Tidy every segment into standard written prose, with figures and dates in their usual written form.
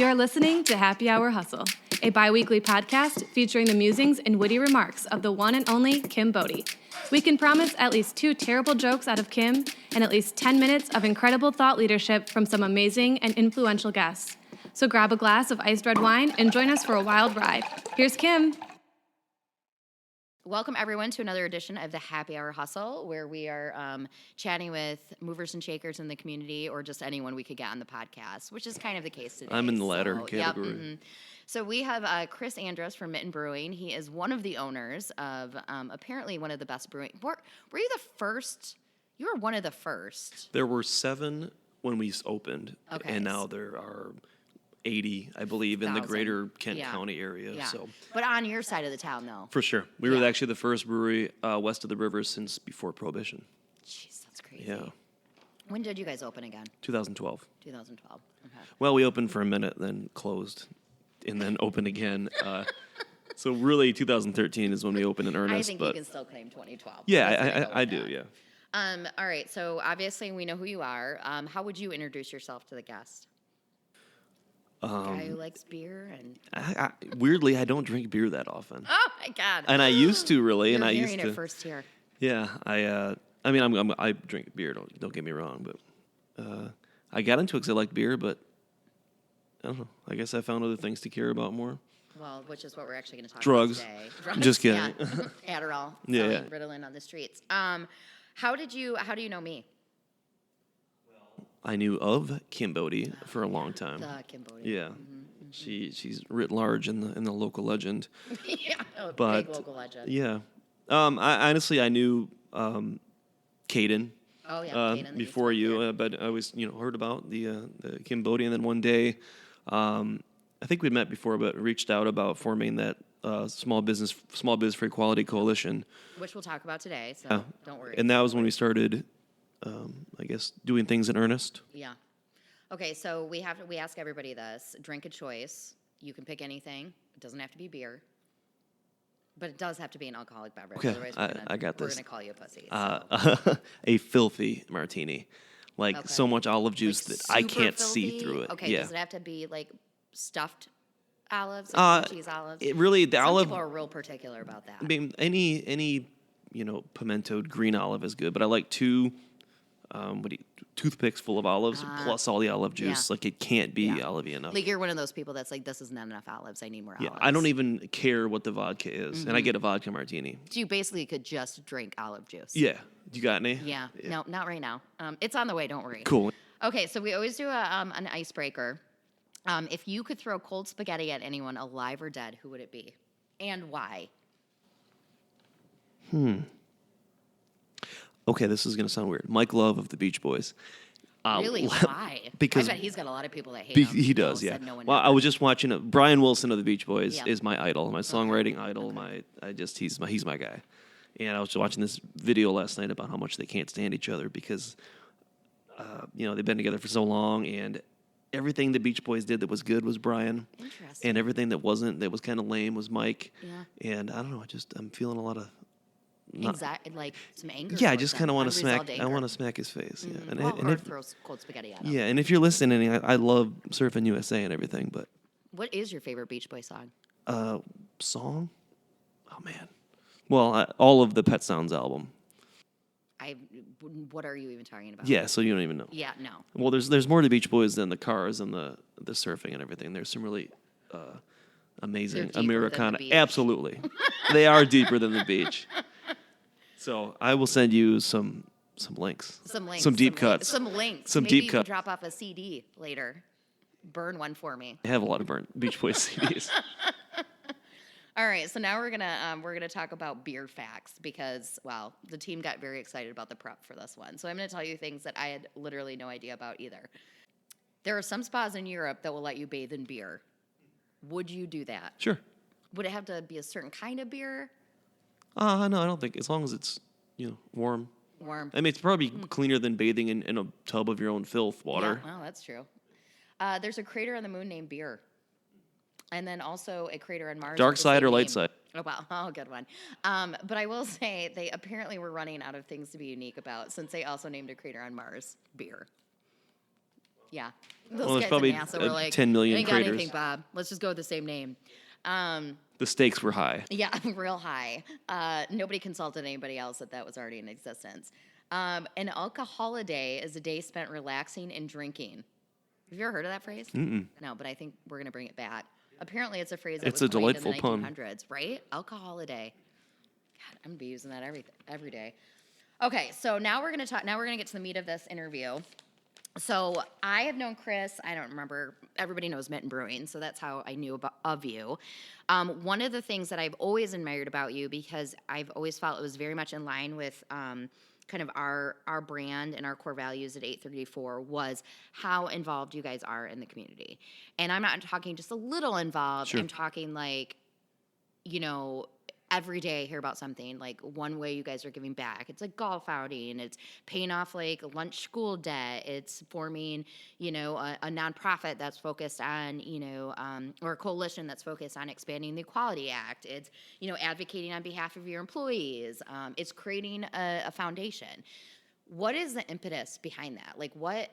are listening to Happy Hour Hustle, a bi-weekly podcast featuring the musings and witty remarks of the one and only Kim Bodie. We can promise at least 2 terrible jokes out of Kim and at least 10 minutes of incredible thought leadership from some amazing and influential guests. So grab a glass of iced red wine and join us for a wild ride. Here's Kim. Welcome, everyone, to another edition of the Happy Hour Hustle, where we are chatting with movers and shakers in the community or just anyone we could get on the podcast, which is kind of the case today. I'm in the latter category. Yep, mm-hmm. So we have Chris Andrus from Mitten Brewing. He is one of the owners of apparently one of the best brewing. Were you the first? You were one of the first. There were 7 when we opened, Okay. and now there are 80, I believe, in the greater Kent County area. Yeah. So, but on your side of the town, though. for sure. We were actually the first brewery west of the river since before Prohibition. Jeez, that's crazy. Yeah. When did you guys open again? 2012. 2012. Okay. Well, we opened for a minute, then closed, and then opened again. So really, 2013 is when we opened in earnest. I think but you can still claim 2012. yeah, I do, yeah. All right, so obviously we know who you are. How would you introduce yourself to the guest? Guy who likes beer and Weirdly, I don't drink beer that often. oh my god! And I used to really, You're and I hearing used to. it first here. Yeah, I mean, I drink beer. Don't get me wrong, but I got into it because I like beer. But I don't know. I guess I found other things to care about more. Well, which is what we're actually going to talk Drugs. about today. Drugs. Just kidding. Yeah. Adderall. Yeah, Selling Ritalin on the streets. How do you know me? I knew of Kim Bodie for a long time. The Kim Bodie. Yeah, she's writ large in the local legend. Yeah, But big local legend. yeah, I knew Caden. Oh yeah, Caden, before you, but I always heard about the Kim Bodie, and then one day, I think we'd met before, but reached out about forming that small biz for equality coalition, which we'll talk about today. So don't worry. and that was when we started, I guess, doing things in earnest. Yeah. Okay, so we ask everybody this: drink a choice. You can pick anything. It doesn't have to be beer, but it does have to be an alcoholic beverage. Okay, Otherwise, I got we're this. gonna call you a pussy. So. A filthy martini, like Okay. so much olive juice Like that I super can't filthy? see through it. Okay, yeah. does it have to be like stuffed olives, like cheese olives? It really the Some olive. people are real particular about that. I mean, any pimentoed green olive is good, but I like 2 toothpicks full of olives plus all the olive juice. yeah. Like it can't be olivey enough. Like you're one of those people that's like, this is not enough olives. I need more Yeah, olives. I don't even care what the vodka is, and I Mm-hmm. get a vodka martini. So you basically could just drink olive juice. Yeah, you got any? Yeah. No, not right now. It's on the way. Don't worry. Cool. Okay, so we always do an icebreaker. If you could throw cold spaghetti at anyone, alive or dead, who would it be, and why? Okay, this is gonna sound weird. Mike Love of the Beach Boys. Really? Why? because I bet he's got a lot of people that hate Be- him. he does, No, yeah. said no one Well, ever. I was just watching it. Brian Wilson of the Beach Boys Yeah. is my idol, my songwriting idol. He's my guy. And I was watching this video last night about how much they can't stand each other because, they've been together for so long, and everything the Beach Boys did that was good was Brian, Interesting. and everything that wasn't, that was kind of lame, was Mike. Yeah. And I don't know, I'm feeling a lot of. Anxiety, like some anger. Yeah, I towards just them, kind of want to unresolved smack. anger. I want to smack his face. Yeah, Or throw cold spaghetti at him. yeah, and if you're listening, I love Surfing USA and everything, but What is your favorite Beach Boy song? song, oh man, well, all of the Pet Sounds album. What are you even talking about? Yeah, so you don't even know. Yeah, no. Well, there's more to Beach Boys than the cars and the surfing and everything. There's some really amazing They're deeper than the Americana. beach. Absolutely, they are deeper than the beach. So I will send you some links. Some links. Some deep cuts. Some links. Some Maybe deep you cuts. could drop off a CD later. Burn one for me. I have a lot of burnt Beach Boys CDs. All right, so now we're gonna talk about beer facts because, well, the team got very excited about the prep for this one. So I'm gonna tell you things that I had literally no idea about either. There are some spas in Europe that will let you bathe in beer. Would you do that? Sure. Would it have to be a certain kind of beer? No, I don't think, as long as it's warm. Warm. I mean, it's probably cleaner than bathing in a tub of your own filth water. Yeah, well, that's true. There's a crater on the moon named Beer. And then also a crater on Mars. Dark with the side same or light name. side? Oh, wow. Oh, good one. But I will say they apparently were running out of things to be unique about since they also named a crater on Mars Beer. Yeah. Well, Those there's guys probably at NASA were like, 10 million "We ain't got creators. anything, Bob. Let's just go with the same name." The stakes were high. Yeah, real high. Nobody consulted anybody else that was already in existence. An alcoholiday is a day spent relaxing and drinking. Have you ever heard of that phrase? Mm-mm. No, but I think we're going to bring it back. Apparently, it's a phrase that It's was a coined in delightful the pun. 1900s, right? Alcoholiday. God, I'm going to be using that every day. Okay, so now we're going to talk. Now we're going to get to the meat of this interview. So I have known Chris. I don't remember. Everybody knows Mitten Brewing, so that's how I knew of you. One of the things that I've always admired about you, because I've always felt it was very much in line with kind of our brand and our core values at 834, was how involved you guys are in the community. And I'm not talking just a little involved. Sure. I'm talking like, every day I hear about something, like one way you guys are giving back. It's like golf outing. It's paying off like lunch school debt. It's forming, a nonprofit that's focused on, or a coalition that's focused on expanding the Equality Act. It's, advocating on behalf of your employees. It's creating a foundation. What is the impetus behind that? Like what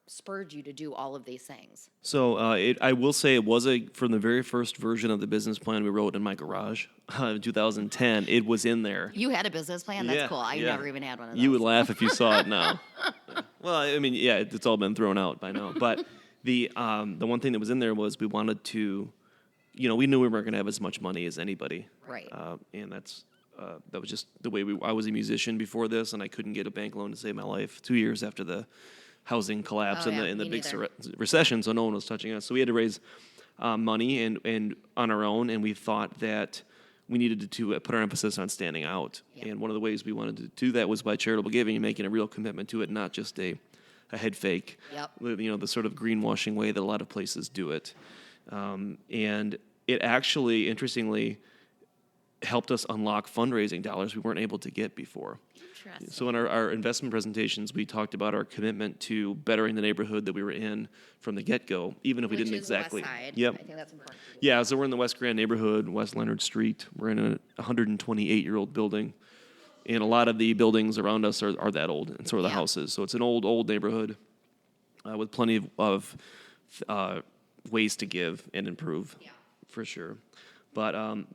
spurred you to do all of these things? So I will say it was from the very first version of the business plan we wrote in my garage in 2010. It was in there. You had a business plan? That's Yeah, cool. I yeah. never even had one of those. You would laugh if you saw it now. Yeah. Well, I mean, yeah, it's all been thrown out by now. But the one thing that was in there was we wanted to, we knew we weren't going to have as much money as anybody. Right. And that was just the way I was a musician before this, and I couldn't get a bank loan to save my life 2 years after the housing collapse Oh, and yeah, the me big neither. recession, so no one was touching us. So we had to raise money and on our own, and we thought that we needed to put our emphasis on standing out. Yeah. And one of the ways we wanted to do that was by charitable giving and making a real commitment to it, not just a head fake. Yep. The sort of greenwashing way that a lot of places do it. And it actually, interestingly, helped us unlock fundraising dollars we weren't able to get before. Interesting. So in our investment presentations, we talked about our commitment to bettering the neighborhood that we were in from the get-go, even if we Which didn't is the exactly. West Side. Yep. I think that's important. Yeah, so we're in the West Grand neighborhood, West Leonard Street. We're in a 128-year-old building, and a lot of the buildings around us are that old, and so are the Yeah. houses. So it's an old neighborhood with plenty of ways to give and improve, Yeah. for sure. But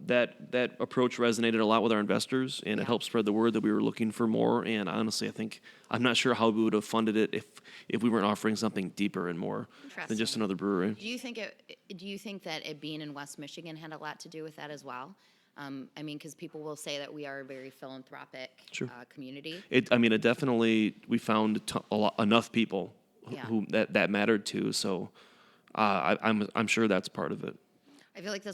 that approach resonated a lot with our investors, and it helped spread the word that we were looking for more. And honestly, I'm not sure how we would have funded it if we weren't offering something deeper and more than just Interesting. another brewery. Do you think that it being in West Michigan had a lot to do with that as well? Because people will say that we are a very philanthropic Sure. community. It definitely, we found enough people who that mattered to. So I'm sure that's part of it. I feel like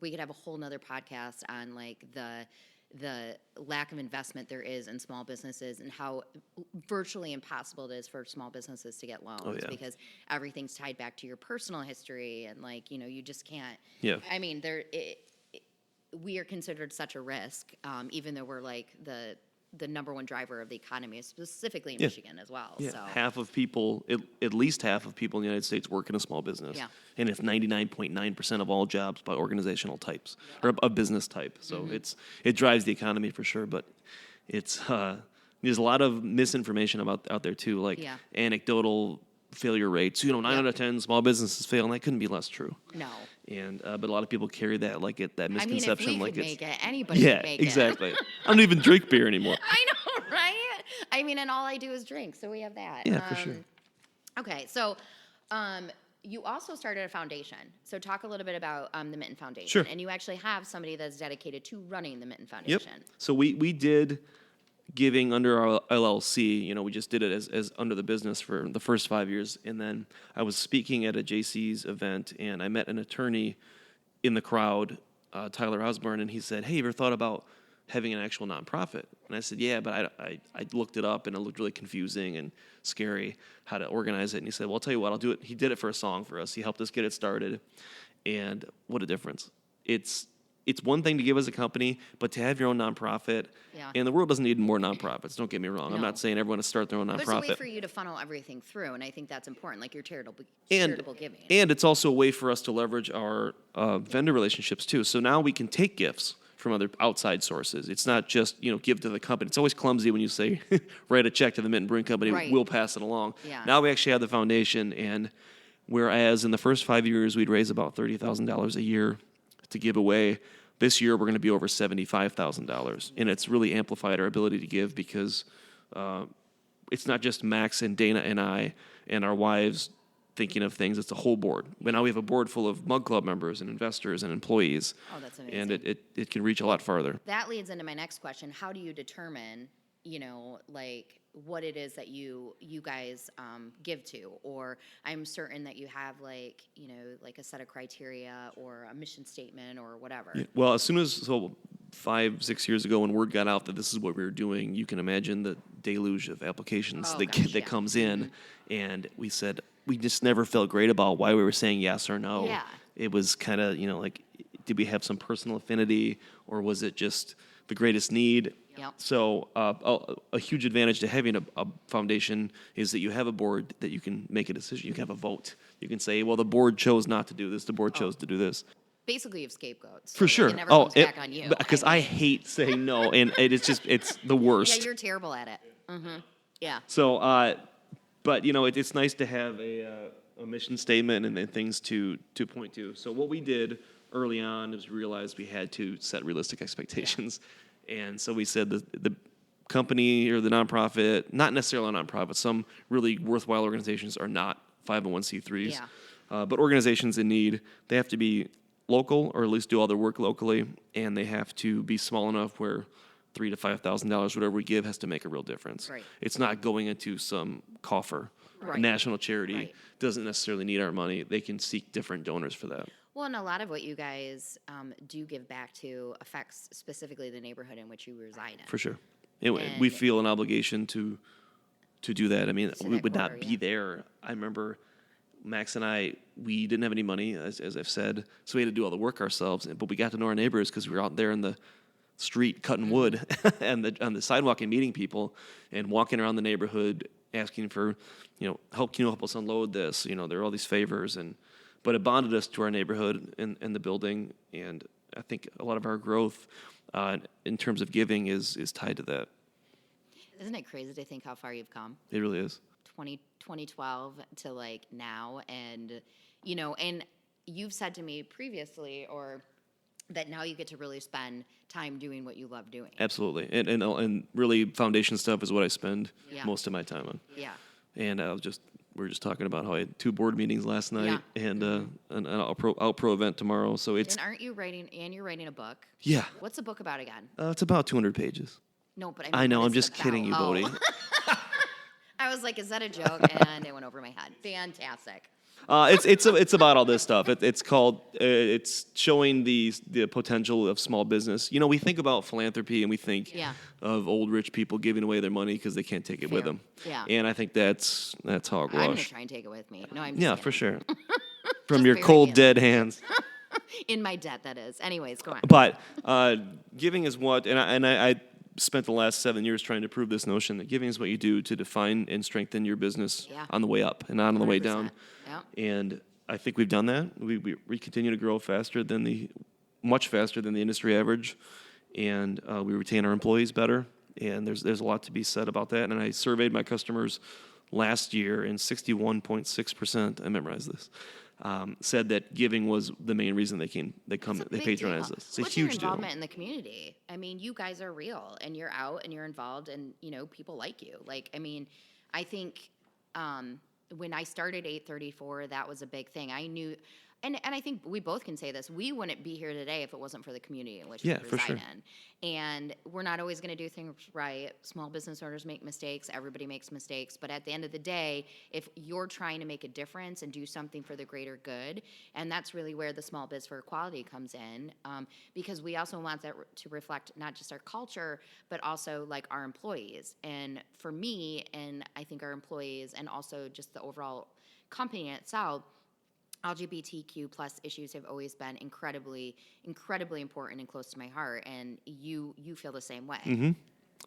we could have a whole nother podcast on like the lack of investment there is in small businesses and how virtually impossible it is for small businesses to get loans yeah. because everything's tied back to your personal history and like, you just can't. Yeah. I mean, we are considered such a risk, even though we're like the number one driver of the economy, specifically in Michigan as well. Yeah, So half of people, at least half of people in the United States work in a small business. Yeah. And it's 99.9% of all jobs by organizational types, or a business type. So it drives the economy for sure, but it's there's a lot of misinformation out there too, like anecdotal failure rates. 9 out of 10 small businesses fail, and that couldn't be less true. no. And but a lot of people carry that that misconception, I mean, if we like could it's make it, anybody could make exactly. I don't even drink beer anymore. it. I know, right? And all I do is drink, so we have that. Yeah, for sure. Okay, so you also started a foundation. So talk a little bit about the Mitten Foundation. Sure. And you actually have somebody that's dedicated to running the Mitten Foundation. Yep. So we did giving under our LLC. We just did it as under the business for the first 5 years, and then I was speaking at a JC's event, and I met an attorney in the crowd, Tyler Osborne, and he said, "Hey, you ever thought about having an actual nonprofit?" And I said, "Yeah, but I looked it up, and it looked really confusing and scary how to organize it." And he said, "Well, I'll tell you what, I'll do it." He did it for a song for us. He helped us get it started, and what a difference! It's one thing to give as a company, but to have your own nonprofit, and the world doesn't need more nonprofits. Don't get me wrong. I'm No. not saying everyone to start their own But it's a way nonprofit. for you to funnel everything through, and I think that's important, like your charitable giving. And it's also a way for us to leverage our vendor relationships too. So now we can take gifts from other outside sources. It's not just, give to the company. It's always clumsy when you say, write a check to the Mitten Brewing Company, Right. we'll pass it along. Yeah. Now we actually have the foundation, and whereas in the first 5 years we'd raise about $30,000 a year to give away, this year we're going to be over $75,000. And it's really amplified our ability to give because it's not just Max and Dana and I and our wives thinking of things. It's a whole board. But now we have a board full of Mug Club members and investors and employees. Oh, that's amazing. And it can reach a lot farther. That leads into my next question. How do you determine, like what it is that you guys give to? Or I'm certain that you have like a set of criteria or a mission statement or whatever. Yeah. Well, as soon as 5-6 years ago when word got out that this is what we were doing, you can imagine the deluge of applications that comes in. And we said, we just never felt great about why we were saying yes or no. Yeah. It was kind of, like, did we have some personal affinity or was it just the greatest need? Yep. So a huge advantage to having a foundation is that you have a board that you can make a decision. You can have a vote. You can say, well, the board chose not to do this. The board chose to do this. Basically, you have scapegoats. For sure. It never comes back on you. Because I hate saying no, and it's the worst. Yeah, you're terrible at it. Mm-hmm. Yeah. So, but it's nice to have a mission statement and then things to point to. So what we did early on is realize we had to set realistic expectations, and so we said the company or the nonprofit, not necessarily a nonprofit, some really worthwhile organizations are not 501c3s, but organizations in need, they have to be local or at least do all their work locally, and they have to be small enough where $3,000 to $5,000, whatever we give, has to make a real difference. Right. It's not going into some coffer. Right. A national charity Right. doesn't necessarily need our money. They can seek different donors for that. Well, and a lot of what you guys do give back to affects specifically the neighborhood in which you reside in. For sure. We feel an obligation to do that. I mean, we would not be there. I remember Max and I, we didn't have any money, as I've said, so we had to do all the work ourselves. But we got to know our neighbors because we were out there in the street cutting wood and on the sidewalk and meeting people and walking around the neighborhood asking for, help. Can you help us unload this? There are all these favors, but it bonded us to our neighborhood and the building. And I think a lot of our growth in terms of giving is tied to that. Isn't it crazy to think how far you've come? It really is. 2012 to like now, and and you've said to me previously, or that now you get to really spend time doing what you love doing. Absolutely, and really foundation stuff is what I spend Yeah. most of my time on. Yeah. And we were just talking about how I had 2 board meetings last night and an Outpro event tomorrow. So it's And you're writing a book. yeah. What's the book about again? It's about 200 pages. No, but I know. what I'm is just it kidding you, about? Bodie. I was like, is that a joke? And it went over my head. Fantastic. It's about all this stuff. It's called it's showing the potential of small business. We think about philanthropy and we think of old rich people giving away their money because they can't take it with Fair. them. Yeah. And I think that's hogwash. I'm going to try and take it with me. No, I'm just Yeah, kidding. for sure. From Just your bury cold it. dead hands. In my debt, that is. Anyways, go on. But giving is what, and I spent the last 7 years trying to prove this notion that giving is what you do to define and strengthen your business on the way up and not on the way down. 100%. Yeah. And I think we've done that. We continue to grow much faster than the industry average, and we retain our employees better. And there's a lot to be said about that. And I surveyed my customers last year, and 61.6%, I memorized this, said that giving was the main reason they patronize us. It's a What's huge your deal. involvement in the community? I mean, you guys are real, and you're out, and you're involved, and people like you. Like, I mean, I think when I started 834, that was a big thing. I knew, and I think we both can say this, we wouldn't be here today if it wasn't for the community in which we for reside sure. in. And we're not always going to do things right. Small business owners make mistakes. Everybody makes mistakes. But at the end of the day, if you're trying to make a difference and do something for the greater good, and that's really where the Small Biz for Equality comes in, because we also want that to reflect not just our culture, but also like our employees. And for me, and I think our employees, and also just the overall company itself, LGBTQ plus issues have always been incredibly, incredibly important and close to my heart, and you feel the same way. Mm-hmm.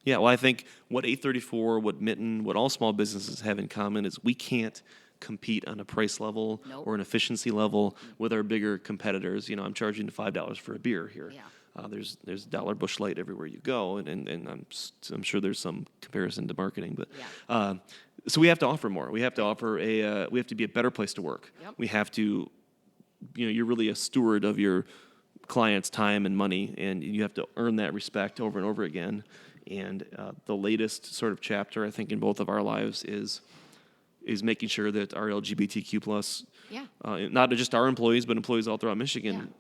Yeah, well, I think what 834, what Mitten, what all small businesses have in common is we can't compete on a price level or an efficiency level with our bigger competitors. I'm charging $5 for a beer here. Yeah. There's dollar Busch Light everywhere you go, and I'm sure there's some comparison to marketing, but so we have to offer more. We have to offer we have to be a better place to work. Yep. We have to, you're really a steward of your clients' time and money, and you have to earn that respect over and over again. And the latest sort of chapter, I think, in both of our lives is making sure that our LGBTQ plus, not just our employees, but employees all throughout Michigan,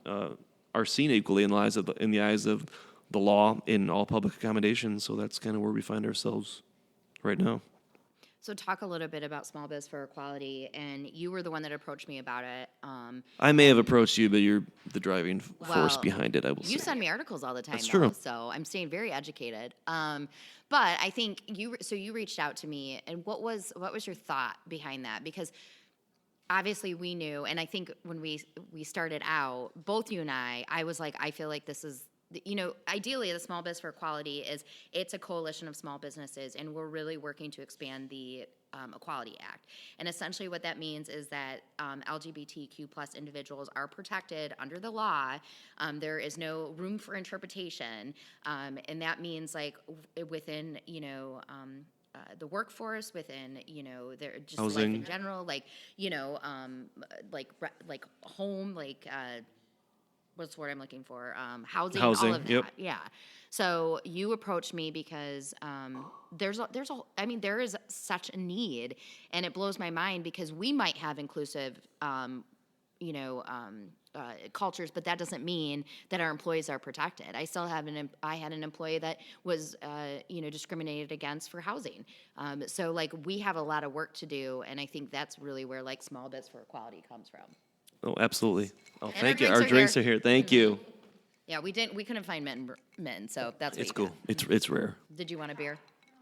are seen equally in the eyes of the law in all public accommodations. So that's kind of where we find ourselves right now. So talk a little bit about Small Biz for Equality, and you were the one that approached me about it. I may have approached you, but you're the driving force behind it, I will say. You send me articles all the time, That's true. So I'm staying very educated. But I think you reached out to me, and what was your thought behind that? Because obviously we knew, and I think when we started out, both you and I was like, I feel like this is, ideally the Small Biz for Equality it's a coalition of small businesses, and we're really working to expand the Equality Act. And essentially what that means is that LGBTQ plus individuals are protected under the law. There is no room for interpretation. And that means like within, the workforce, within, their just housing. life in general, like, like home, like, what's the word I'm looking for? Housing, all of that. Yep. Yeah. So you approached me because there is such a need, and it blows my mind because we might have inclusive, cultures, but that doesn't mean that our employees are protected. I had an employee that was, discriminated against for housing. So like we have a lot of work to do, and I think that's really where like Small Biz for Equality comes from. Oh, absolutely. Oh, And thank you. Our drinks are here. Thank you. Yeah, we couldn't find Mitten, so that's what It's you cool. got. It's rare. Did you want a beer?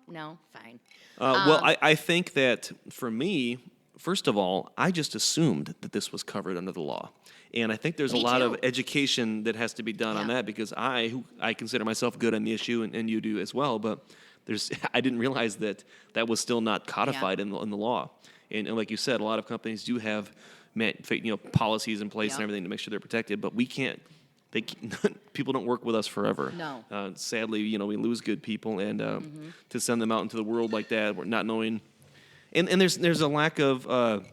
No? Fine. Well, I think that for me, first of all, I just assumed that this was covered under the law. And I think there's a lot of education that has to be done on that, because I consider myself good on the issue, and you do as well, but I didn't realize that was still not codified in the law. And like you said, a lot of companies do have policies in place and everything to make sure they're protected, but we can't. People don't work with us forever. No. Sadly, we lose good people, and to send them out into the world like that, we're not knowing. And there's a lack of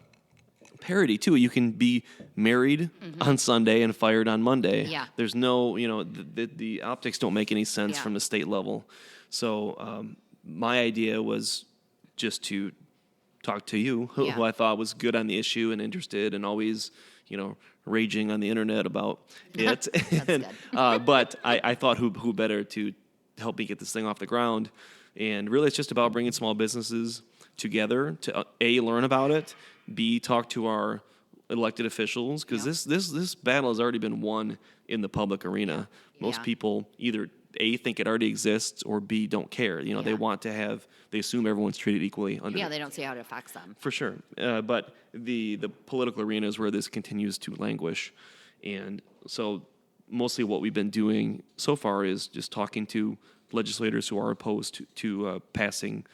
parity too. You can be married on Sunday and fired on Monday. Yeah. There's no, the optics don't make any sense from the state level. So my idea was just to talk to you, who I thought was good on the issue and interested and always, raging on the internet about it. Good. But I thought who better to help me get this thing off the ground. And really it's just about bringing small businesses together to A, learn about it, B, talk to our elected officials, because this battle has already been won in the public arena. Most people either A, think it already exists, or B, don't care. They assume everyone's treated equally under they don't see how it affects them. For sure. But the political arena is where this continues to languish. And so mostly what we've been doing so far is just talking to legislators who are opposed to passing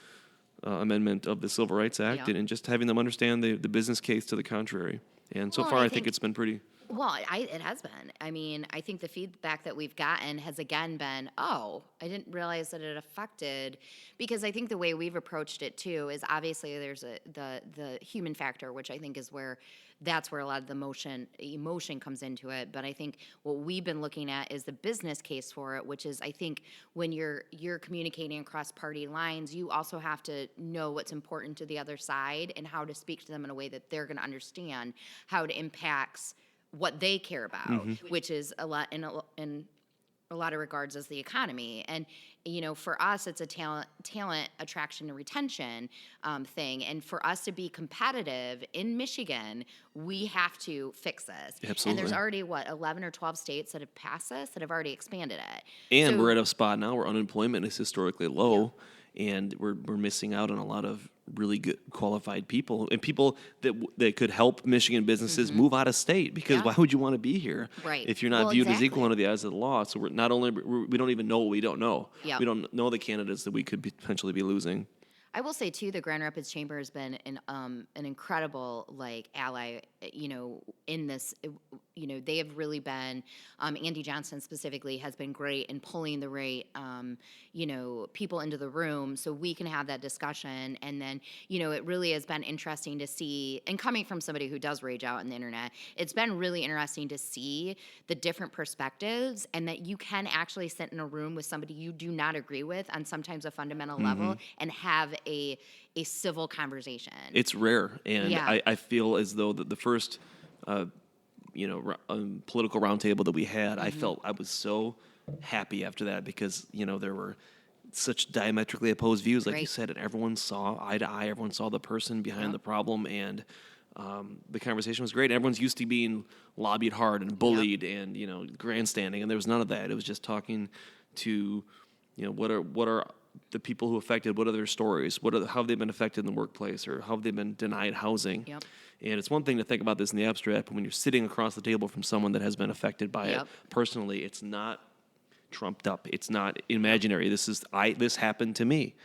amendment of the Civil Rights Act, and just having them understand the business case to the contrary. And so far, I think it's been pretty... Well, it has been. I mean, I think the feedback that we've gotten has again been, I didn't realize that it affected, because I think the way we've approached it too is obviously there's the human factor, which I think is that's where a lot of the emotion comes into it. But I think what we've been looking at is the business case for it, which is, I think when you're communicating across party lines, you also have to know what's important to the other side and how to speak to them in a way that they're going to understand how it impacts what they care about, which is a lot in a lot of regards as the economy. And for us, it's a talent attraction and retention thing. And for us to be competitive in Michigan, we have to fix this. Absolutely. And there's already 11 or 12 states that have passed this, that have already expanded it. And we're at a spot now where unemployment is historically low, and we're missing out on a lot of really good qualified people, and people that could help Michigan businesses move out of state, because why would you want to be here if you're not viewed as equal under the eyes of the law? So we don't even know what we don't know. We don't know the candidates that we could potentially be losing. I will say too, the Grand Rapids Chamber has been an incredible ally, in this they have really been, Andy Johnson specifically has been great in pulling the right, people into the room so we can have that discussion. And then, it really has been interesting to see, and coming from somebody who does rage out on the internet, it's been really interesting to see the different perspectives and that you can actually sit in a room with somebody you do not agree with on sometimes a fundamental level and have a civil conversation. It's rare. And Yeah. I feel as though the first political roundtable that we had, I felt I was so happy after that because, there were such diametrically opposed views, like you Right. said, and everyone saw eye to eye. Everyone saw the person behind the problem, and the conversation was great. Everyone's used to being lobbied hard and bullied and, grandstanding, and there was none of that. It was just talking to, what are the people who affected, what are their stories, how have they been affected in the workplace, or how have they been denied housing. Yep. And it's one thing to think about this in the abstract, but when you're sitting across the table from someone that has been affected by it Yep. personally, it's not trumped up. It's not imaginary. This happened to me,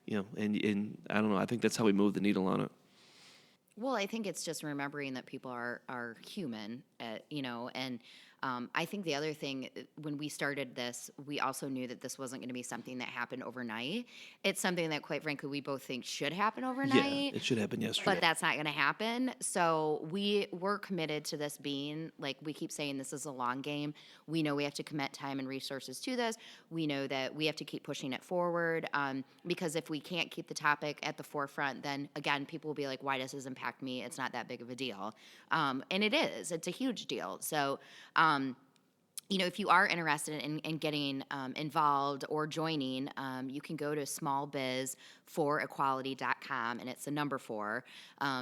and I don't know. I think that's how we move the needle on it. Well, I think it's just remembering that people are human, and I think the other thing, when we started this, we also knew that this wasn't going to be something that happened overnight. It's something that, quite frankly, we both think should happen overnight. Yeah, it should happen yesterday. But that's not going to happen. So we're committed to this being, like we keep saying, this is a long game. We know we have to commit time and resources to this. We know that we have to keep pushing it forward because if we can't keep the topic at the forefront, then again, people will be like, why does this impact me? It's not that big of a deal. And it is. It's a huge deal. So, if you are interested in getting involved or joining, you can go to smallbiz4equality.com, and it's the number 4.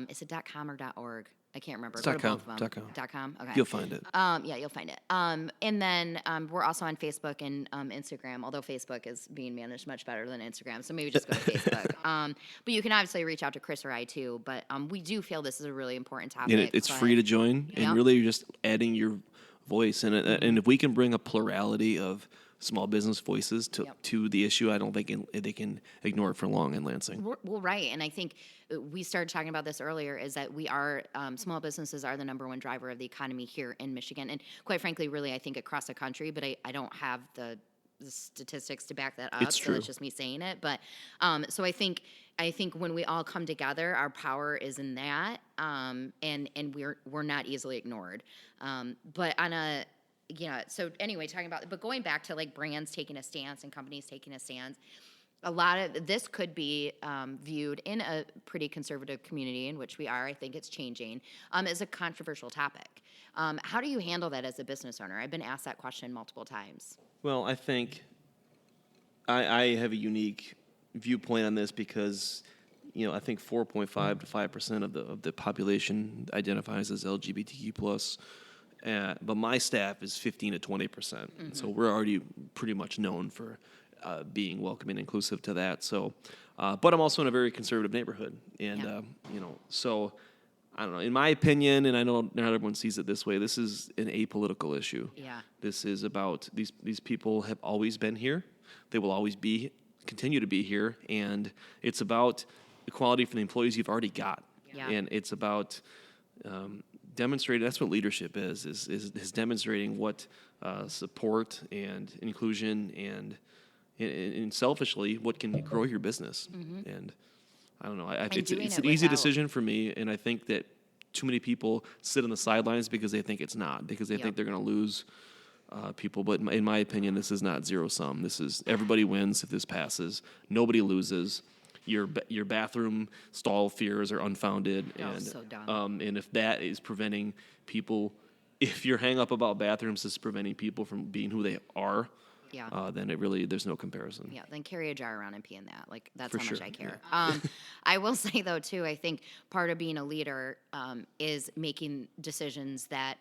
Is it .com or .org? I can't remember. It's Go to .com. both of them. .com. .com? Okay. You'll find it. Yeah, you'll find it. And then we're also on Facebook and Instagram, although Facebook is being managed much better than Instagram, so maybe just go to Facebook. But you can obviously reach out to Chris or I too, but we do feel this is a really important topic. And it's free to join, and Yep. really you're just adding your voice. And if we can bring a plurality of small business voices to the issue, I don't think they can ignore it for long in Lansing. Well, right. And I think we started talking about this earlier, is that we are, small businesses are the number one driver of the economy here in Michigan. And quite frankly, really, I think across the country, but I don't have the statistics to back that up. It's true. So it's just me saying it. But so I think when we all come together, our power is in that, and we're not easily ignored. But on a so anyway, but going back to like brands taking a stance and companies taking a stance, a lot of this could be viewed in a pretty conservative community in which we are. I think it's changing as a controversial topic. How do you handle that as a business owner? I've been asked that question multiple times. Well, I think I have a unique viewpoint on this because, I think 4.5 to 5% of the population identifies as LGBTQ plus, but my staff is 15 to 20%. So we're already pretty much known for being welcoming and inclusive to that. So, but I'm also in a very conservative neighborhood, and so I don't know. In my opinion, and I know not everyone sees it this way, this is an apolitical issue. Yeah. This is about these people have always been here. They will always continue to be here, and it's about equality for the employees you've already got. Yeah. And it's about demonstrating. That's what leadership is demonstrating what support and inclusion and selfishly what can grow your business. And I don't know. It's an easy decision for me, and I think that too many people sit on the sidelines because they think it's not, because they think they're going to lose people. But in my opinion, this is not zero sum. This is everybody wins if this passes. Nobody loses. Your bathroom stall fears are unfounded, and so dumb. And if that is preventing people, if your hang up about bathrooms is preventing people from being who they are, then there's no comparison. Yeah, then carry a jar around and pee in that. Like, that's For how much sure, I care. I will say, though, too, I think part of being a leader is making decisions that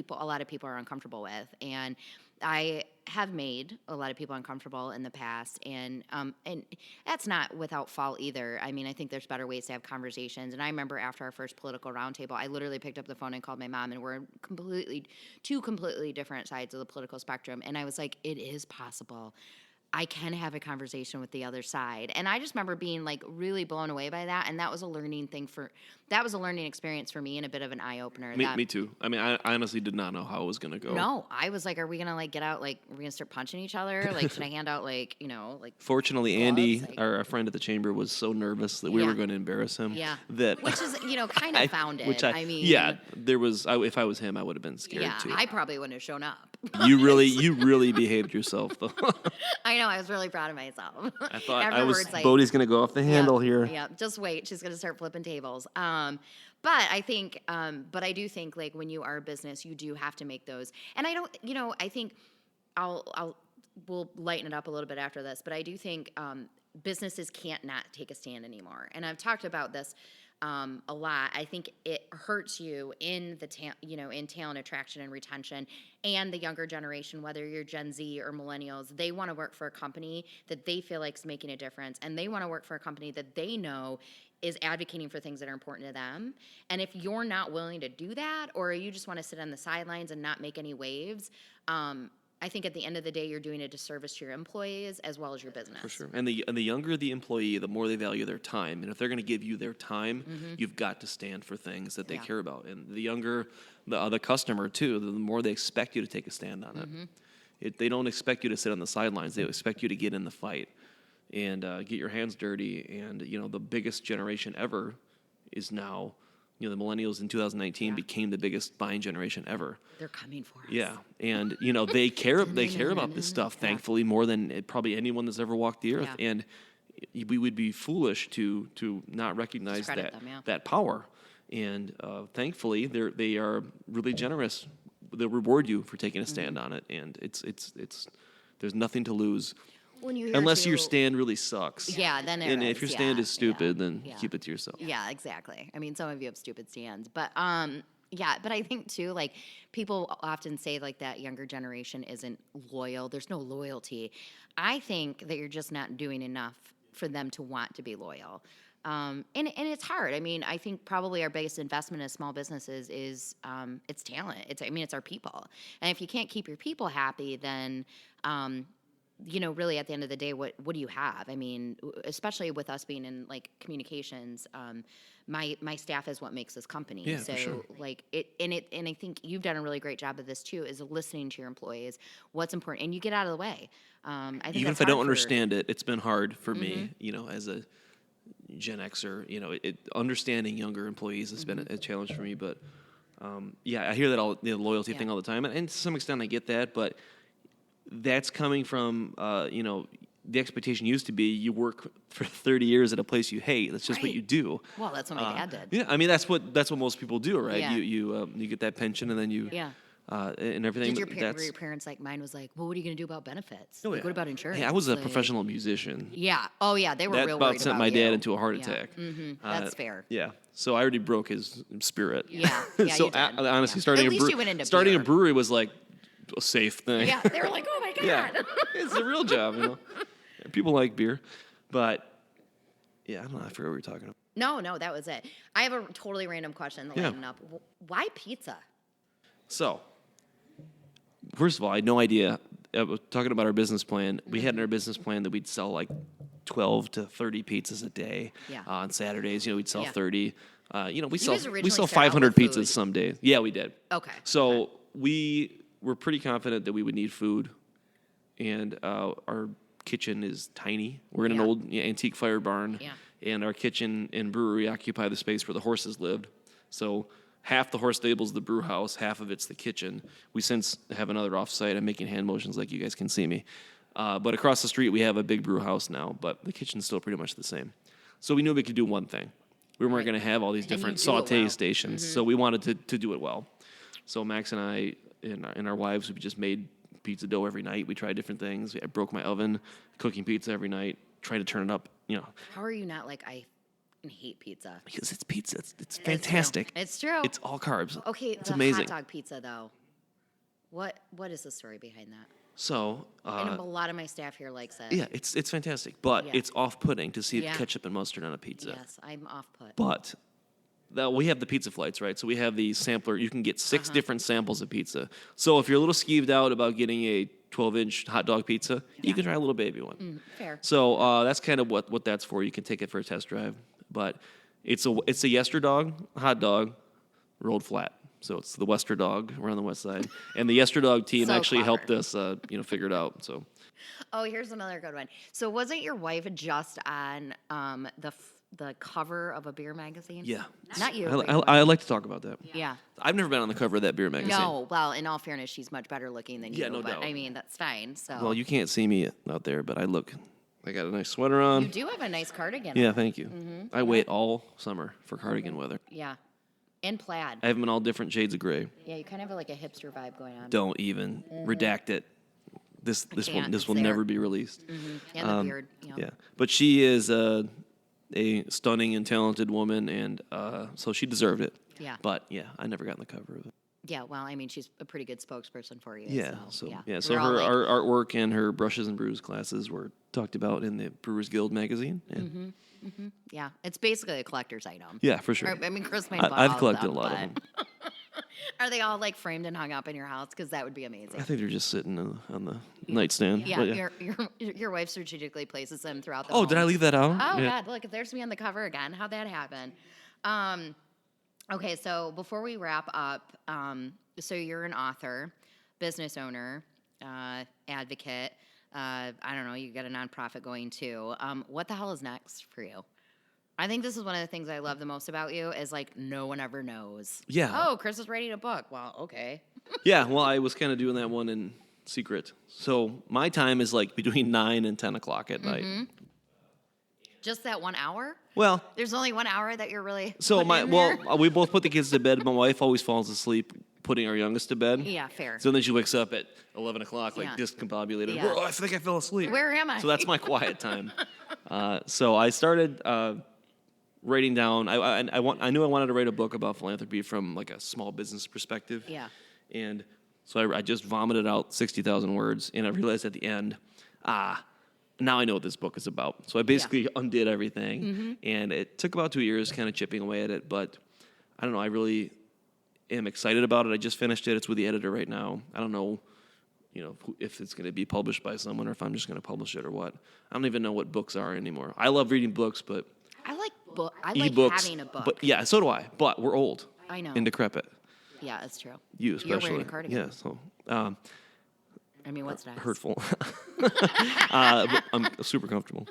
a lot of people are uncomfortable with. And I have made a lot of people uncomfortable in the past, and that's not without fault either. I mean, I think there's better ways to have conversations. And I remember after our first political roundtable, I literally picked up the phone and called my mom, and we're two completely different sides of the political spectrum. And I was like, it is possible. I can have a conversation with the other side. And I just remember being like really blown away by that. And that was a learning experience for me and a bit of an eye opener. Me too. I mean, I honestly did not know how it was going to go. No, I was like, are we going to like get out? Like, are we going to start punching each other? Like, should I hand out like, like. Fortunately, gloves? Andy, Like, our friend at the chamber, was so nervous that we were going to embarrass him. Yeah. That which is, kind of founded. I mean. Yeah, there was, if I was him, I would have been scared too. I probably wouldn't have shown up. You really behaved yourself, though. I know. I was really proud of myself. I thought Afterwards, Bodie's going to go off the handle here. Yeah, just wait. She's going to start flipping tables. But I think, I do think like when you are a business, you do have to make those. And I don't, I think we'll lighten it up a little bit after this, but I do think businesses can't not take a stand anymore. And I've talked about this a lot. I think it hurts you in the in talent attraction and retention, and the younger generation, whether you're Gen Z or millennials, they want to work for a company that they feel like is making a difference, and they want to work for a company that they know is advocating for things that are important to them. And if you're not willing to do that, or you just want to sit on the sidelines and not make any waves, I think at the end of the day, you're doing a disservice to your employees as well as your business. For sure. And the younger the employee, the more they value their time. And if they're going to give you their time, you've got to stand for things that they care about. And the younger the customer, too, the more they expect you to take a stand on it. They don't expect you to sit on the sidelines. They expect you to get in the fight and get your hands dirty. And, the biggest generation ever is now, the millennials in 2019 became the biggest buying generation ever. They're coming for us. Yeah, and they care about this stuff, thankfully, more than probably anyone that's ever walked the earth. Yeah. And we would be foolish to not recognize that power. And thankfully, they are really generous. They'll reward you for taking a stand on it, and it's there's nothing to lose. Unless your stand really sucks. Yeah, then if your stand is stupid, then keep it to yourself. Yeah, exactly. I mean, some of you have stupid stands, but but I think too, like people often say like that younger generation isn't loyal. There's no loyalty. I think that you're just not doing enough for them to want to be loyal. And it's hard. I mean, I think probably our biggest investment as small businesses is it's talent. It's our people. And if you can't keep your people happy, then really at the end of the day, what do you have? I mean, especially with us being in like communications, my staff is what makes this company. Yeah, so for sure. like and I think you've done a really great job of this too, is listening to your employees, what's important, and you get out of the way. I think even if I don't understand it, it's been hard for me, as a Gen Xer, understanding younger employees has been a challenge for me. But I hear that the loyalty thing all the time, and to some extent I get that, but that's coming from, the expectation used to be you work for 30 years at a place you hate. That's just what you do. Well, that's what my dad did. Yeah, I mean that's what most people do, right? Yeah. You get that pension and then you and everything. Did your parents like mine was like, well, what are you going to do about benefits? Oh, like, what about insurance? Hey, I was a professional musician. Yeah. Oh yeah, they were that real about worried sent about my you. dad into a heart attack. That's fair. Yeah. So I already broke his spirit. Yeah. So you did. honestly, At least you went into starting beer. a brewery was like a safe thing. Yeah. They were like, oh my god. Yeah. It's a real job, People like beer, but I don't know. I forget what we were talking about. No, that was it. I have a totally random question to lighten up. Why pizza? So, first of all, I had no idea. I was talking about our business plan. We had in our business plan that we'd sell like 12 to 30 pizzas a day. Yeah. On Saturdays, we'd sell 30. We sell sell 500 pizzas some days. Yeah, we did. Okay. So we were pretty confident that we would need food, and our kitchen is tiny. We're in an old antique fire barn, and our kitchen and brewery occupy the space where the horses lived. So half the horse stable's the brew house, half of it's the kitchen. We since have another offsite. I'm making hand motions like you guys can see me. But across the street, we have a big brew house now, but the kitchen's still pretty much the same. So we knew we could do one thing. We weren't going to have all these different saute stations, so we wanted to do it well. So Max and I and our wives, we just made pizza dough every night. We tried different things. I broke my oven, cooking pizza every night, trying to turn it up, How are you not like, I hate pizza? Because it's pizza. It's fantastic. It's true. It's all carbs. Okay, it's the amazing. hot dog pizza, though. What is the story behind that? So, I know a lot of my staff here likes it. Yeah, it's fantastic, but it's off-putting to see ketchup and mustard on a pizza. Yes, I'm off-put. But we have the pizza flights, right? So we have the sampler. You can get 6 different samples of pizza. So if you're a little skeeved out about getting a 12-inch hot dog pizza. You can try a little baby one. Fair. So that's kind of what that's for. You can take it for a test drive, but it's a Yester dog hot dog rolled flat. So it's the Wester dog. We're on the west side, and the Yester dog team So actually clever. helped us, figure it out. So Oh, here's another good one. So wasn't your wife just on the cover of a beer magazine? yeah, Not you. I like to talk about that. Yeah. I've never been on the cover of that beer magazine. No, well, in all fairness, she's much better looking than you. Yeah, no but doubt. I mean, that's fine. So Well, you can't see me out there, but I got a nice sweater on. you do have a nice cardigan. Yeah, thank you. I wait all summer for cardigan weather. Yeah. And plaid. I have them in all different shades of gray. Yeah, you kind of have like a hipster vibe going on. Don't even redact it. This can't. will It's never there. be released. And the beard. Yeah, but she is a stunning and talented woman, and so she deserved it. Yeah. But yeah, I never got on the cover of it. Yeah, well, I mean, she's a pretty good spokesperson for you. Yeah. So We're all her like- our artwork and her brushes and brews classes were talked about in the Brewers Guild magazine. And yeah, it's basically a collector's item. Yeah, for sure. I mean, Chris may have bought I've all collected of a lot of them. but- Are they all like framed and hung up in your house? Because that would be amazing. I think they're just sitting on the nightstand. Yeah, but your wife strategically places them throughout the Oh, did I home. leave that out? Oh, Yeah. God, look, there's me on the cover again. How'd that happen? Okay, so before we wrap up, so you're an author, business owner, advocate. I don't know, you got a nonprofit going too. What the hell is next for you? I think this is one of the things I love the most about you is like no one ever knows. Yeah. Oh, Chris is writing a book. Well, okay. Yeah, well, I was kind of doing that one in secret. So my time is like between 9 and 10 o'clock at night. Just that 1 hour? Well, There's only 1 hour that you're really so putting in there? we both put the kids to bed. My wife always falls asleep putting our youngest to bed. Yeah, fair. So then she wakes up at 11 o'clock, like Yeah. discombobulated. Yeah. Oh, I think I fell asleep. Where am I? So that's my quiet time. So I started writing down. I knew I wanted to write a book about philanthropy from like a small business perspective. Yeah. And so I just vomited out 60,000 words, and I realized at the end, now I know what this book is about. So I basically undid everything, and it took about 2 years kind of chipping away at it, but I don't know, I really am excited about it. I just finished it. It's with the editor right now. I don't know, if it's going to be published by someone or if I'm just going to publish it or what. I don't even know what books are anymore. I love reading books, but I like like ebooks. having a book. But yeah, so do I. But we're old. I know. And decrepit. Yeah, that's true. You especially. You're wearing a cardigan. Yeah, so I mean, what's next? hurtful. But I'm super comfortable.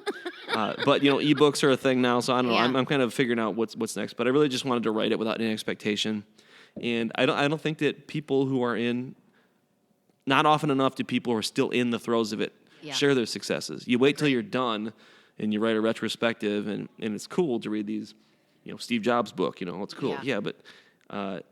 But ebooks are a thing now, so I don't know. Yeah. I'm kind of figuring out what's next. But I really just wanted to write it without any expectation, and I don't think that people who are not often enough do people who are still in the throes of it Yeah. share their successes. You wait till you're done, and you write a retrospective, and it's cool to read these, Steve Jobs' book. It's cool. Yeah. Yeah, but.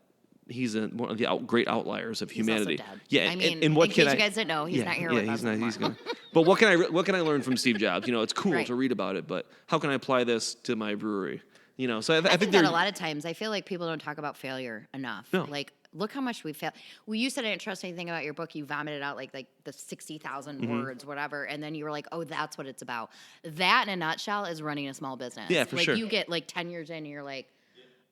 He's one of the great outliers of humanity. He's also dead. Yeah, I mean, and what in can case I? you guys didn't know, he's not here with us He's anymore. gone. But what can I learn from Steve Jobs? It's cool Right. to read about it, but how can I apply this to my brewery? So I I think think that there. a lot of times I feel like people don't talk about failure enough. No. Like, look how much we failed. Well, you said an interesting thing about your book. You vomited out like the 60,000 Mm-hmm. words, whatever, and then you were like, "Oh, that's what it's about." That, in a nutshell, is running a small business. Yeah, for like, sure. You get like 10 years in, and you're like,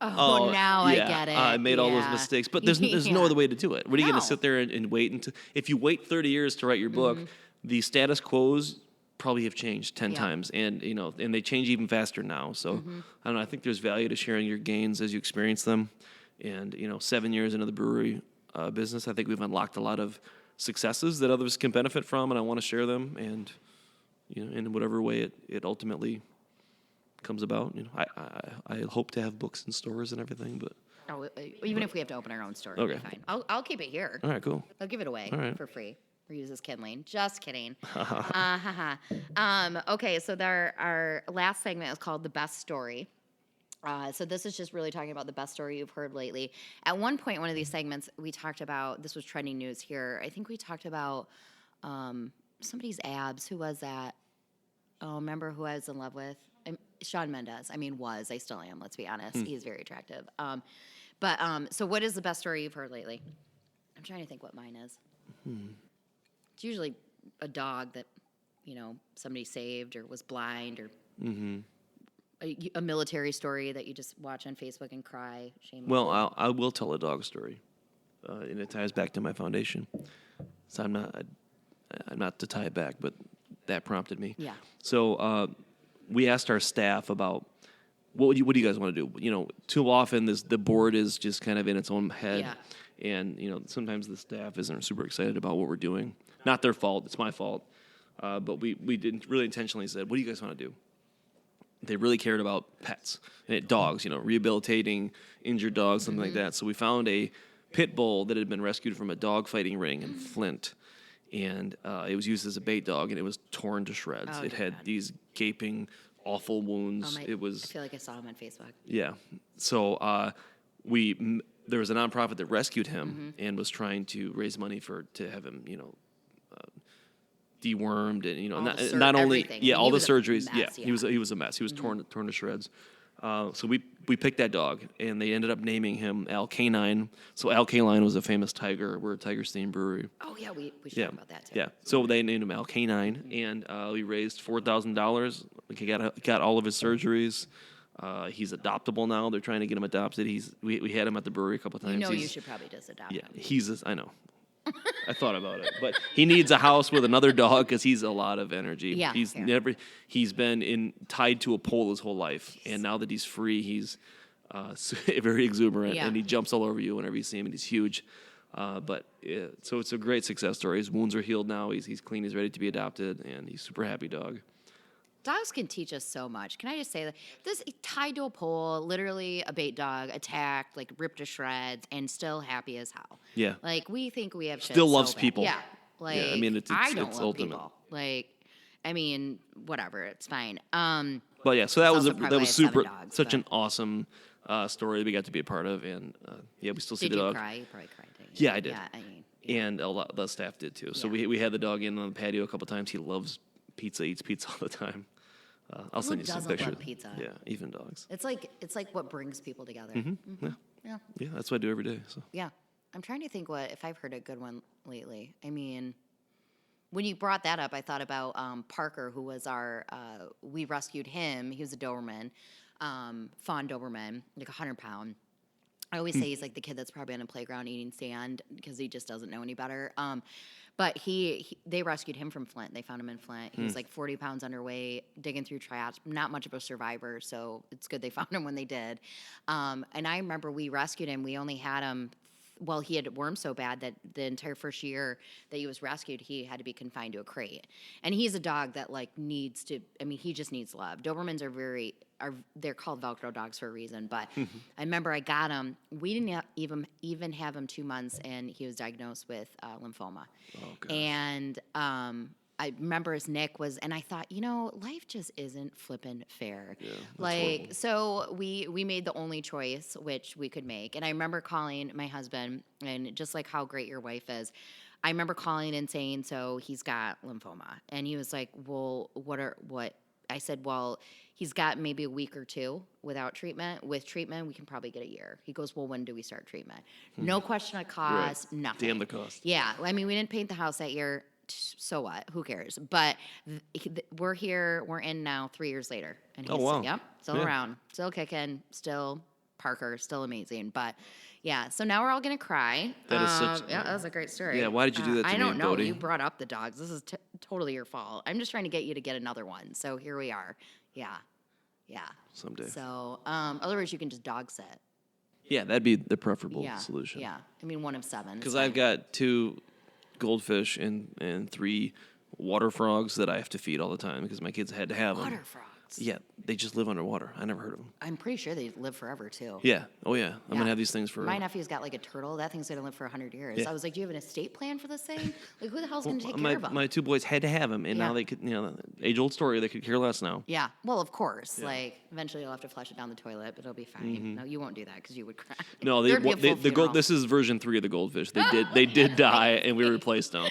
"Oh, now I get it." I made all those Yeah. mistakes, but there's no Yeah. other way to do it. What are you going No. to sit there and wait until? If you wait 30 years to write your book, the status quos probably have changed 10 Yeah. times, and and they change even faster now. So I don't know. I think there's value to sharing your gains as you experience them, and 7 years into the brewery business, I think we've unlocked a lot of successes that others can benefit from, and I want to share them, and in whatever way it ultimately comes about. I hope to have books in stores and everything, but Oh, even if we have to open our own store, Okay. it'll be fine. I'll keep it here. all right, cool. I'll give it away All right. for free. Reuse as kindling. Just kidding. Okay, so our last segment is called The Best Story. So this is just really talking about the best story you've heard lately. At one point, one of these segments, we talked about, this was trending news here, I think we talked about somebody's abs. Who was that? Oh, remember who I was in love with? Shawn Mendes. I mean, I still am, let's be honest. He is very attractive. So what is the best story you've heard lately? I'm trying to think what mine is. It's usually a dog that, somebody saved or was blind or a military story that you just watch on Facebook and cry. Shame. Well, I will tell a dog story, and it ties back to my foundation. So not to tie it back, but that prompted me. Yeah. So we asked our staff about what do you guys want to do? You know, too often the board is just kind of in its own head, and you know sometimes the staff isn't super excited about what we're doing. Not their fault; it's my fault. But we didn't really intentionally said, "What do you guys want to do?" They really cared about pets, and dogs. You know, rehabilitating injured dogs, something like that. So we found a pit bull that had been rescued from a dog fighting ring in Flint. And it was used as a bait dog, and it was torn to shreds. Oh, it had God. these gaping, awful wounds. I feel like I saw him on Facebook. Yeah. So there was a nonprofit that rescued him and was trying to raise money to have him, you know, dewormed and, you know, not only everything. all the was a surgeries. mess, He was a mess. He was torn to shreds. So we picked that dog, and they ended up naming him Al Canine. So Al Canine was a famous tiger. We're a tiger-themed brewery. Oh yeah, we should talk about that too. Yeah. So they named him Al Canine, and we raised $4,000. We got all of his surgeries. He's adoptable now. They're trying to get him adopted. We had him at the brewery a couple times. You know, you should probably just adopt him. I know. I thought about it, but he needs a house with another dog because he's a lot of energy. Yeah, he's been tied to a pole his whole life, and now that he's free, he's very exuberant, and he jumps all over you whenever you see him, and he's huge. So it's a great success story. His wounds are healed now. He's clean. He's ready to be adopted, and he's a super happy dog. Dogs can teach us so much. Can I just say that this tied to a pole, literally a bait dog, attacked, like ripped to shreds, and still happy as hell. Yeah. Like we think we have shit Still so loves bad. people. Yeah. Like I mean, I don't it's love ultimate. people. Like, I mean, whatever, it's fine. But yeah, so that was also probably was has 7 super, dogs, such but- an awesome story we got to be a part of, and we still see Did the you dog. cry? You probably cried. Didn't you? Yeah, I did. Yeah, I mean, And a lot the staff did too. So Yeah. we had the dog in on the patio a couple times. He loves pizza, eats pizza all the time. I'll Who send you some doesn't love pictures. pizza? Yeah, even dogs. it's like what brings people together. Yeah. Yeah. Yeah, that's what I do every day. So Yeah. I'm trying to think if I've heard a good one lately. I mean, when you brought that up, I thought about Parker, who was we rescued him. He was a Doberman, fawn Doberman, like 100-pound. I always say he's like the kid that's probably on a playground eating sand because he just doesn't know any better. But they rescued him from Flint. They found him in Flint. He was like 40 pounds underweight, digging through trash, not much of a survivor. So it's good they found him when they did. And I remember we rescued him. We only had him. Well, he had worms so bad that the entire first year that he was rescued, he had to be confined to a crate. And he's a dog that needs to. I mean, he just needs love. Dobermans they're called Velcro dogs for a reason. But I remember I got him. We didn't even have him 2 months, and he was diagnosed with lymphoma. Oh, gosh. And I remember his Nick was, and I thought, life just isn't flippin' fair. Yeah, that's horrible. So we made the only choice which we could make. And I remember calling my husband, and just like how great your wife is, I remember calling and saying, so he's got lymphoma. And he was like, well, what? I said, well, he's got maybe a week or 2 without treatment. With treatment, we can probably get a year. He goes, well, when do we start treatment? No question of cost, nothing. Damn the cost. Yeah. I mean, we didn't paint the house that year. So what? Who cares? But we're here. We're in now 3 years later. And he's, wow. Yep, still around, still kicking, still Parker, still amazing. But yeah, so now we're all gonna cry. That is such. Yeah, that was a great story. Yeah, why did you do that to I me don't and know. Bodie? You brought up the dogs. This is totally your fault. I'm just trying to get you to get another one. So here we are. Yeah. Someday. So otherwise, you can just dog sit. Yeah, that'd be the preferable Yeah. solution. Yeah. I mean, 1 of 7. Because I've got 2 goldfish and 3 water frogs that I have to feed all the time because my kids had to have them. Water frogs. Yeah, they just live underwater. I never heard of them. I'm pretty sure they live forever too. Yeah. Oh yeah. I'm Yeah. gonna have these things for. My nephew's got like a turtle. That thing's gonna live for 100 years. Yeah. I was like, do you have an estate plan for this thing? Like, who the hell's gonna take care of them? My 2 boys had to have them, and Yeah. now they could. Age old story. They could care less now. Yeah. Well, of course. Like, eventually you'll have to flush it down the toilet, but it'll be fine. No, you won't do that because you would cry. Mm-hmm. No, There'd be a full funeral. This is version 3 of the goldfish. They did die, and we replaced them.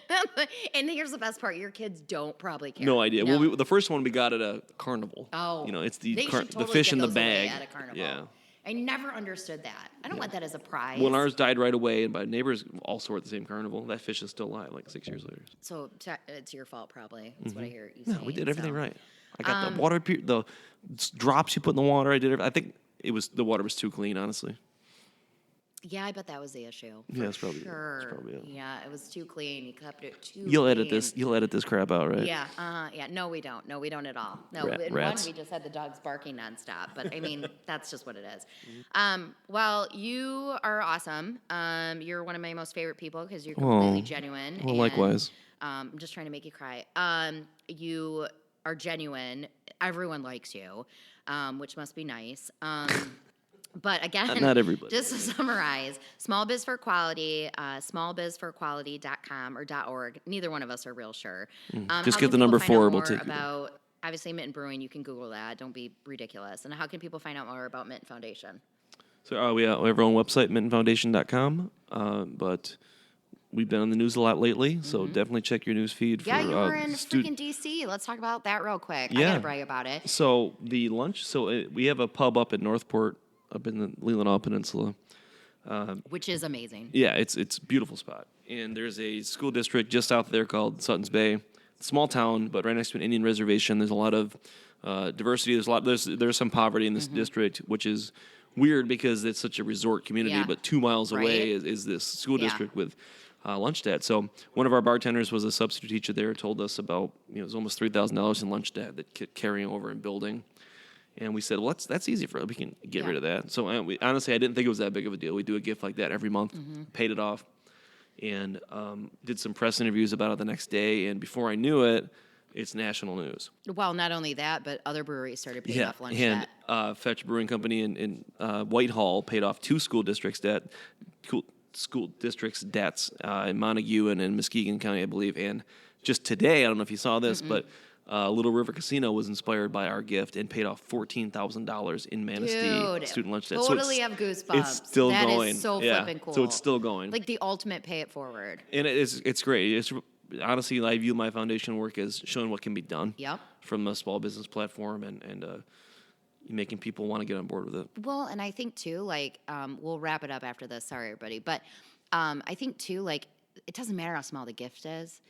And here's the best part: your kids don't probably care. No idea. No. Well, the first one we got at a carnival. Oh. It's They the should totally fish get in the those away bag. at a carnival. Yeah. I never understood that. I don't want that as a prize. Well, ours died right away, and my neighbors also were at the same carnival. That fish is still alive, like 6 years later. So it's your fault, probably. That's what I hear you No, saying. we did everything so. right. I got the water, the drops you put in the water. I did. I think the water was too clean, honestly. Yeah, I bet that was the issue. Yeah, that's probably Sure. that's probably it. Yeah, it was too clean. You kept it too You'll edit clean. this. You'll edit this crap out, right? Yeah, yeah. No, we don't. No, we don't at all. No, in Rats. one, we just had the dogs barking nonstop. But I mean, that's just what it is. Well, you are awesome. You're one of my most favorite people because you're completely genuine. Well, and, likewise. I'm just trying to make you cry. You are genuine. Everyone likes you, which must be nice. But again, Not everybody. Just to summarize, Small Biz for Quality, smallbizforquality.com or .org. Neither one of us are real sure. Just how get can the number people find 4, out we'll more take it. about, obviously, Mitten Brewing. You can Google that. Don't be ridiculous. And how can people find out more about Mitten Foundation? So we have our own website, mittenfoundation.com. But we've been on the news a lot lately, so definitely check your news feed. Yeah, for, you were in freaking D.C. Let's talk about that real quick. I Yeah. got to brag about it. So the lunch. So we have a pub up at Northport, up in the Leelanau Peninsula. Which is amazing. Yeah, it's a beautiful spot. And there's a school district just out there called Sutton's Bay. Small town, but right next to an Indian reservation. There's a lot of diversity. There's some poverty in this district, which is weird because it's such a resort community. Yeah. But 2 miles away Right. is this school Yeah. district with lunch debt. So one of our bartenders was a substitute teacher there. Told us about it was almost $3,000 in lunch debt that carrying over and building. And we said, well, that's easy for us. We can get rid of that. So honestly, I didn't think it was that big of a deal. We do a gift like that every month, paid it off, and did some press interviews about it the next day. And before I knew it, it's national news. Well, not only that, but other breweries started paying off lunch and debt. Fetch Brewing Company in Whitehall paid off 2 school districts' debts in Montague and in Muskegon County, I believe. And just today, I don't know if you saw this, but Little River Casino was inspired by our gift and paid off $14,000 in Manistee Dude, student lunch debt. totally have goosebumps. It's still That going. is so Yeah, flipping cool. so it's still going. Like the ultimate pay it forward. And it's great. It's honestly, I view my foundation work as showing what can be done Yep. from a small business platform and making people want to get on board with it. Well, and I think too, like, we'll wrap it up after this. Sorry, everybody, but I think too, like, it doesn't matter how small the gift is.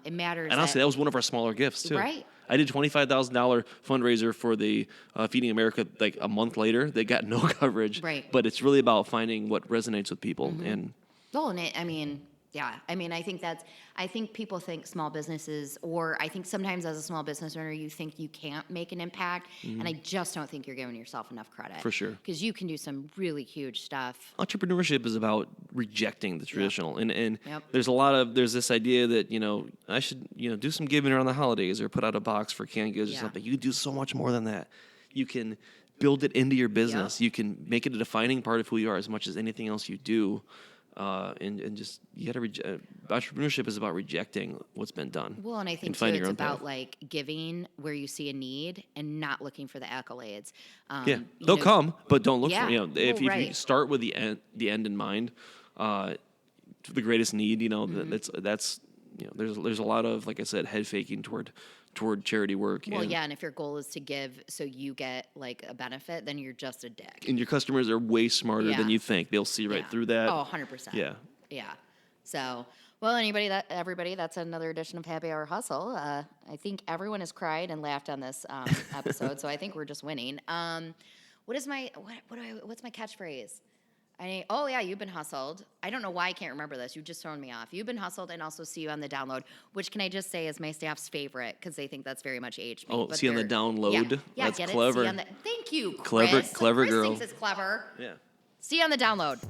It matters. And honestly, that was one of our smaller gifts too. Right. I did $25,000 fundraiser for the Feeding America like a month later. They got no coverage. Right. But it's really about finding what resonates with people. And Well, and I think people think small businesses, or I think sometimes as a small business owner, you think you can't make an impact, and I just don't think you're giving yourself enough credit. For sure. Because you can do some really huge stuff. entrepreneurship is about rejecting the traditional. And Yep. there's this idea that, I should, do some giving around the holidays or put out a box for canned goods or Yeah. something. You can do so much more than that. You can build it into your business. Yep. You can make it a defining part of who you are as much as anything else you do. And just you got to entrepreneurship is about rejecting what's been done. Well, and I think too, finding it's your own about path. like giving where you see a need and not looking for the accolades. Yeah, you they'll know, come, but don't look Yeah. for Well, if you right. start with the end in mind, the greatest need. That's there's a lot of, like I said, head faking toward charity work. Well, and, yeah, and if your goal is to give so you get like a benefit, then you're just a dick. and your customers are way smarter Yeah. than you think. They'll see right Yeah. through that. Oh, 100%. Yeah. Yeah. So, well, everybody, that's another edition of Happy Hour Hustle. I think everyone has cried and laughed on this episode, so I think we're just winning. What's my catchphrase? You've been hustled. I don't know why I can't remember this. You've just thrown me off. You've been hustled, and also see you on the download, which can I just say is my staff's favorite because they think that's very much aged me. Oh, but see you on the they're- download? Yeah, That's get clever. It? Thank you, Chris. Clever Chris girl. thinks it's clever. Yeah. See you on the download.